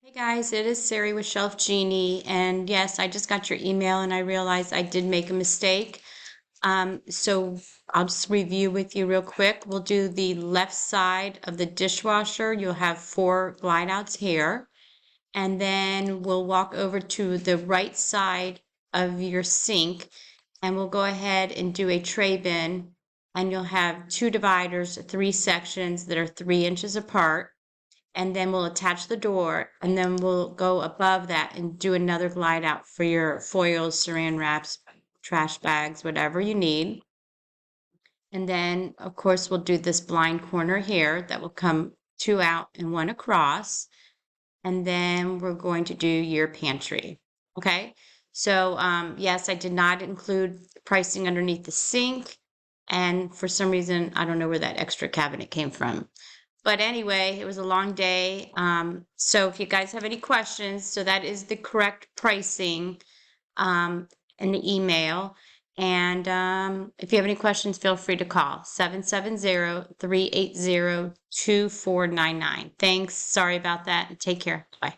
Hey guys, it is Sari with Shelf Genie, and yes, I just got your email and I realized I did make a mistake. So I'll just review with you real quick. We'll do the left side of the dishwasher. You'll have 4 glide outs here, and then we'll walk over to the right side of your sink, and we'll go ahead and do a tray bin, and you'll have 2 dividers, 3 sections that are 3 inches apart, and then we'll attach the door, and then we'll go above that and do another glide out for your foils, saran wraps, trash bags, whatever you need. And then, of course, we'll do this blind corner here that will come 2 out and 1 across. And then we're going to do your pantry. Okay. So, yes, I did not include pricing underneath the sink. And for some reason, I don't know where that extra cabinet came from. But anyway, it was a long day. So if you guys have any questions, so that is the correct pricing in the email. And if you have any questions, feel free to call 770-380-2499. Thanks. Sorry about that. Take care. Bye.